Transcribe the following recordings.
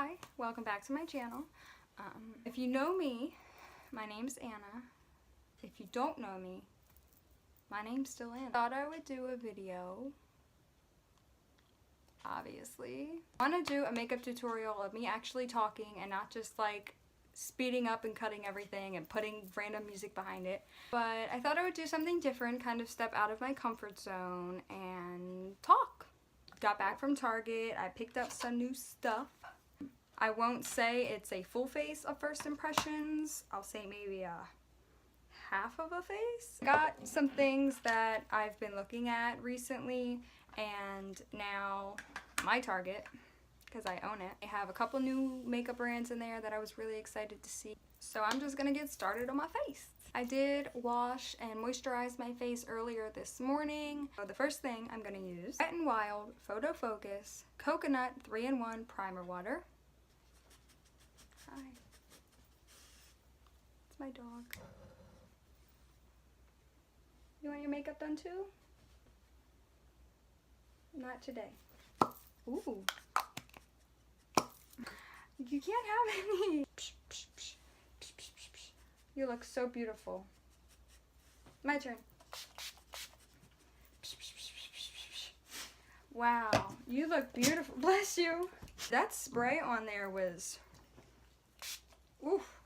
Hi, welcome back to my channel. If you know me, my name's Anna. If you don't know me, my name's still Anna. I thought I would do a video, obviously. I want to do a makeup tutorial of me actually talking and not just like speeding up and cutting everything and putting random music behind it. But I thought I would do something different, kind of step out of my comfort zone and talk. Got back from Target, I picked up some new stuff. I won't say it's a full face of first impressions. I'll say maybe a half of a face. Got some things that I've been looking at recently, and now my Target, because I own it, I have a couple new makeup brands in there that I was really excited to see. So I'm just gonna get started on my face. I did wash and moisturize my face earlier this morning. So the first thing I'm gonna use Wet n Wild Photo Focus Coconut 3-in-1 Primer Water. Hi. It's my dog. You want your makeup done too? Not today. Ooh. You can't have any. You look so beautiful. My turn. Wow, you look beautiful. Bless you. That spray on there was... Oof.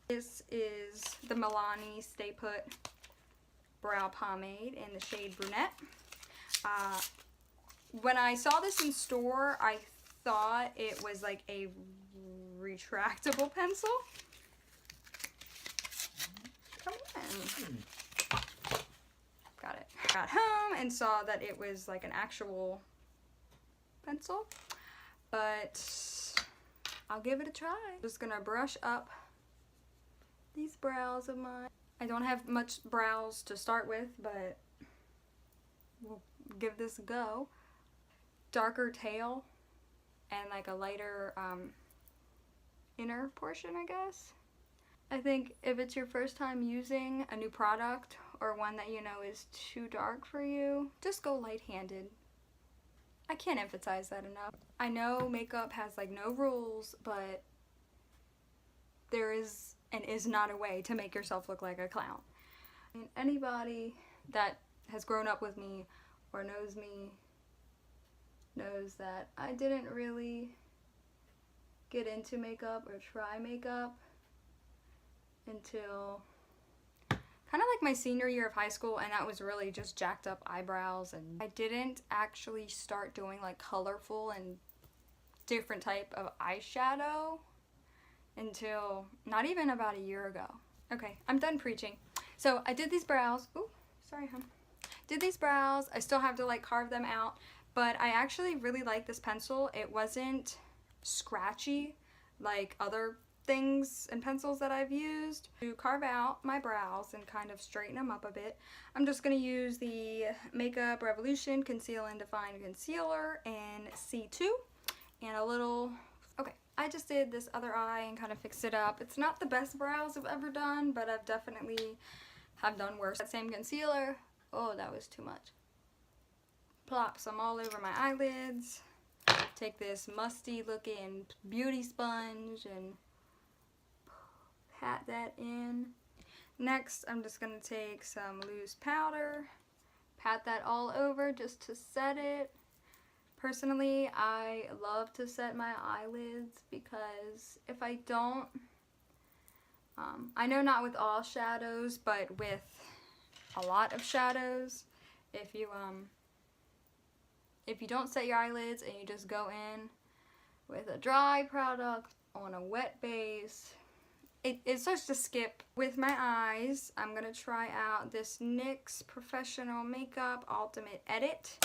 This is the Milani Stay Put Brow Pomade in the shade Brunette. When I saw this in store, I thought it was like a retractable pencil. Come on. Got it. Got home and saw that it was like an actual pencil, but I'll give it a try. Just gonna brush up these brows of mine. I don't have much brows to start with, but we'll give this a go. Darker tail and like a lighter inner portion, I guess. I think if it's your first time using a new product or one that you know is too dark for you, just go light-handed. I can't emphasize that enough. I know makeup has like no rules, but there is and is not a way to make yourself look like a clown. I mean, anybody that has grown up with me or knows me knows that I didn't really get into makeup or try makeup until kind of like my senior year of high school, and that was really just jacked up eyebrows, and I didn't actually start doing like colorful and different type of eyeshadow until not even about a year ago. Okay, I'm done preaching. So I did these brows. Ooh, sorry, hon. Did these brows. I still have to like carve them out, but I actually really like this pencil. It wasn't scratchy like other things and pencils that I've used. To carve out my brows and kind of straighten them up a bit, I'm just going to use the Makeup Revolution Conceal and Define Concealer in C2 and a little... Okay, I just did this other eye and kind of fixed it up. It's not the best brows I've ever done, but I've definitely have done worse. That same concealer, oh, that was too much. Plop some all over my eyelids. Take this musty looking beauty sponge and pat that in. Next, I'm just going to take some loose powder, pat that all over just to set it. Personally, I love to set my eyelids because if I don't, I know not with all shadows, but with a lot of shadows, if you don't set your eyelids and you just go in with a dry product on a wet base, it starts to skip. With my eyes, I'm going to try out this NYX Professional Makeup Ultimate Edit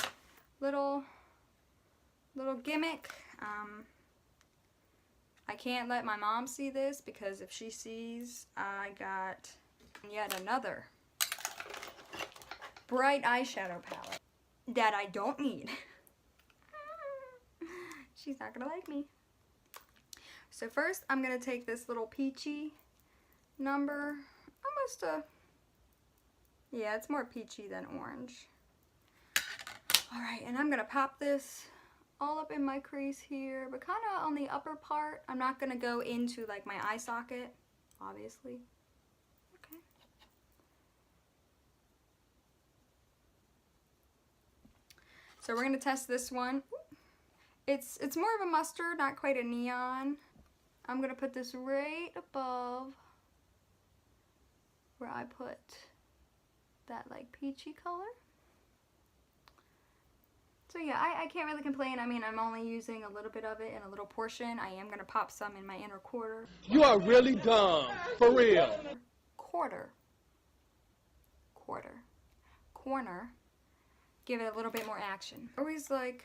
little gimmick. I can't let my mom see this because if she sees I got yet another bright eyeshadow palette that I don't need. She's not gonna like me. So first I'm gonna take this little peachy number, almost yeah, it's more peachy than orange. Alright, and I'm gonna pop this all up in my crease here, but kind of on the upper part. I'm not going to go into like my eye socket, obviously. Okay. So we're going to test this one. It's more of a mustard, not quite a neon. I'm going to put this right above where I put that like peachy color. So yeah, I can't really complain. I mean, I'm only using a little bit of it in a little portion. I am going to pop some in my inner quarter. You are really dumb. For real. Quarter. Corner. Give it a little bit more action. I always like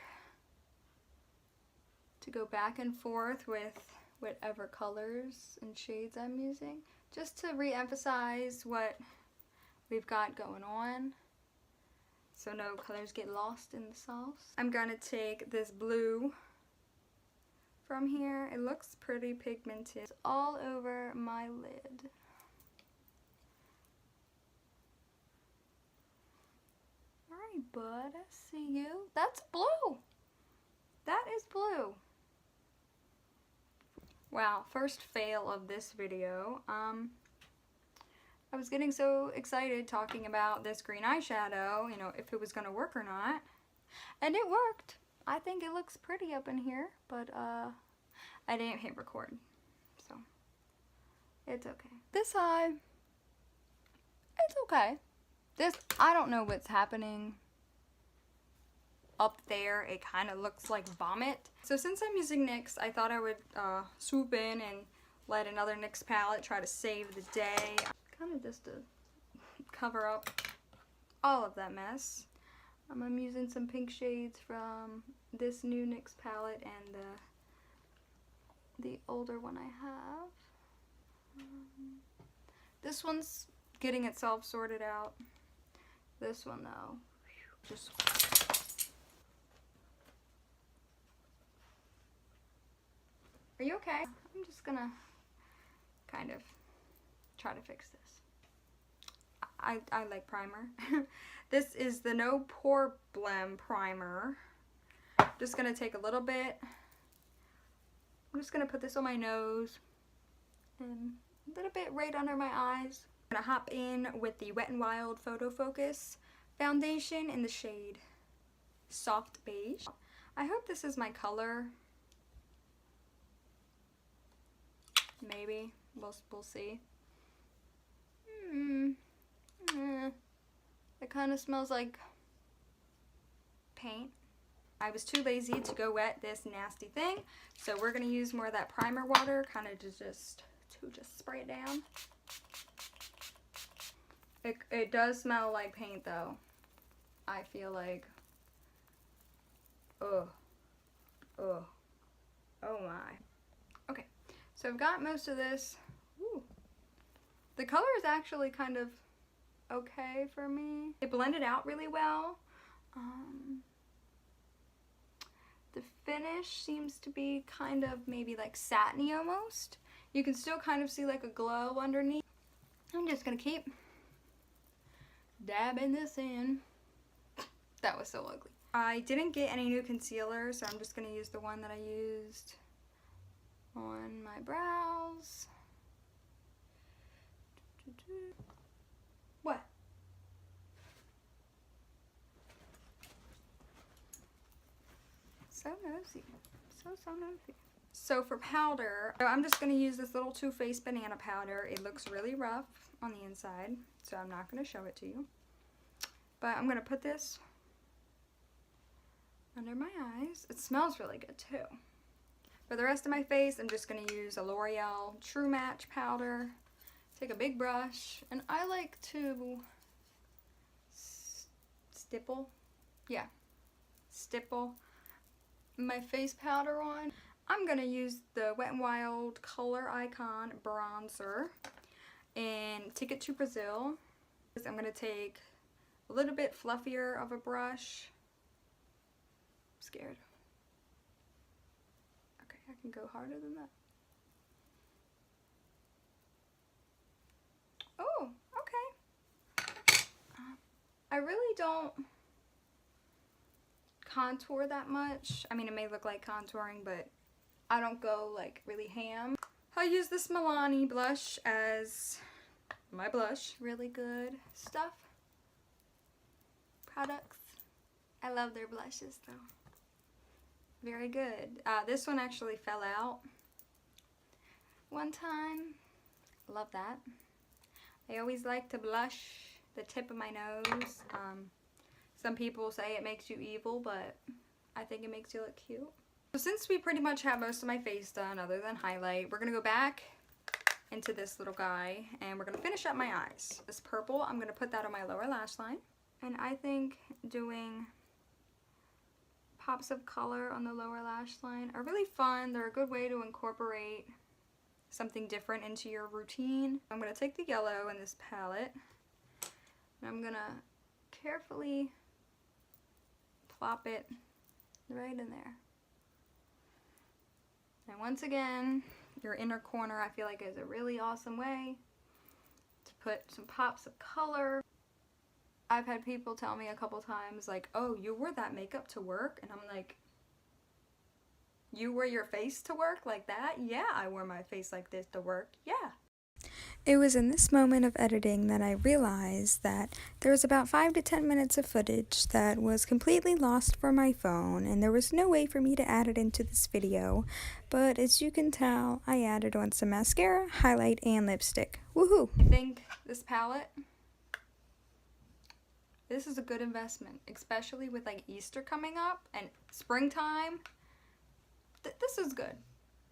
to go back and forth with whatever colors and shades I'm using, just to re-emphasize what we've got going on, so no colors get lost in the sauce. I'm gonna take this blue from here. It looks pretty pigmented. It's all over my lid. Alright, bud, I see you. That's blue. That is blue. Wow, first fail of this video. I was getting so excited talking about this green eyeshadow, you know, if it was going to work or not. And it worked. I think it looks pretty up in here, but I didn't hit record. So, it's okay. This eye, it's okay. This, I don't know what's happening up there. It kind of looks like vomit. So since I'm using NYX, I thought I would swoop in and let another NYX palette try to save the day. Kind of just to cover up all of that mess. I'm using some pink shades from this new NYX palette and the older one I have. This one's getting itself sorted out. This one though, just... Are you okay? I'm just gonna kind of try to fix this. I like primer. This is the No Pore Blem primer. Just gonna take a little bit. I'm just gonna put this on my nose and a little bit right under my eyes. I'm gonna hop in with the Wet n Wild Photo Focus foundation in the shade Soft Beige. I hope this is my color. Maybe. We'll see. It kind of smells like paint. I was too lazy to go wet this nasty thing, so we're going to use more of that primer water, kind of to just spray it down. It does smell like paint though. I feel like, oh my. Okay. So I've got most of this. Ooh. The color is actually kind of okay for me. It blended out really well. The finish seems to be kind of maybe like satiny almost. You can still kind of see like a glow underneath. I'm just gonna keep dabbing this in. That was so ugly. I didn't get any new concealer, so I'm just gonna use the one that I used on my brows. What? So nosy. So nosy. So for powder, I'm just going to use this little Too Faced banana powder. It looks really rough on the inside, so I'm not going to show it to you. But I'm going to put this under my eyes. It smells really good too. For the rest of my face, I'm just going to use a L'Oreal True Match powder. Take a big brush, and I like to stipple my face powder on. I'm going to use the Wet n Wild Color Icon bronzer and take it to Brazil. I'm going to take a little bit fluffier of a brush. I'm scared. Okay, I can go harder than that. Oh, okay. I really don't contour that much. I mean, it may look like contouring, but I don't go like really ham. I use this Milani blush as my blush. Really good stuff. Products. I love their blushes though. Very good. This one actually fell out one time. Love that. I always like to blush the tip of my nose. Some people say it makes you evil, but I think it makes you look cute. So since we pretty much have most of my face done other than highlight, we're gonna go back into this little guy and we're gonna finish up my eyes. This purple, I'm gonna put that on my lower lash line. And I think doing pops of color on the lower lash line are really fun. They're a good way to incorporate something different into your routine. I'm gonna take the yellow in this palette and I'm gonna carefully plop it right in there. And once again, your inner corner I feel like is a really awesome way to put some pops of color. I've had people tell me a couple times like, oh, you wore that makeup to work? And I'm like, you wear your face to work like that? Yeah, I wore my face like this to work. Yeah. It was in this moment of editing that I realized that there was about 5 to 10 minutes of footage that was completely lost from my phone, and there was no way for me to add it into this video. But as you can tell, I added on some mascara, highlight, and lipstick. Woohoo! I think this palette, this is a good investment, especially with like Easter coming up and springtime. This is good.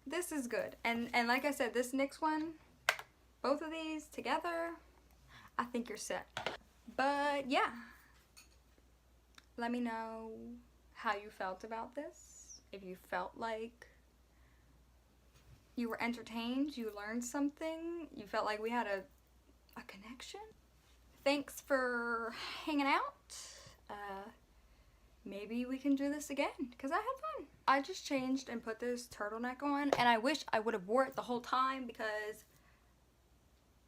This is good. And like I said, this next one, both of these together, I think you're set. But yeah, let me know how you felt about this. If you felt like you were entertained, you learned something, you felt like we had a connection. Thanks for hanging out. Maybe we can do this again because I had fun. I just changed and put this turtleneck on, and I wish I would have wore it the whole time because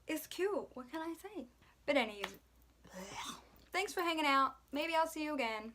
it's cute. What can I say? But anyways, thanks for hanging out. Maybe I'll see you again.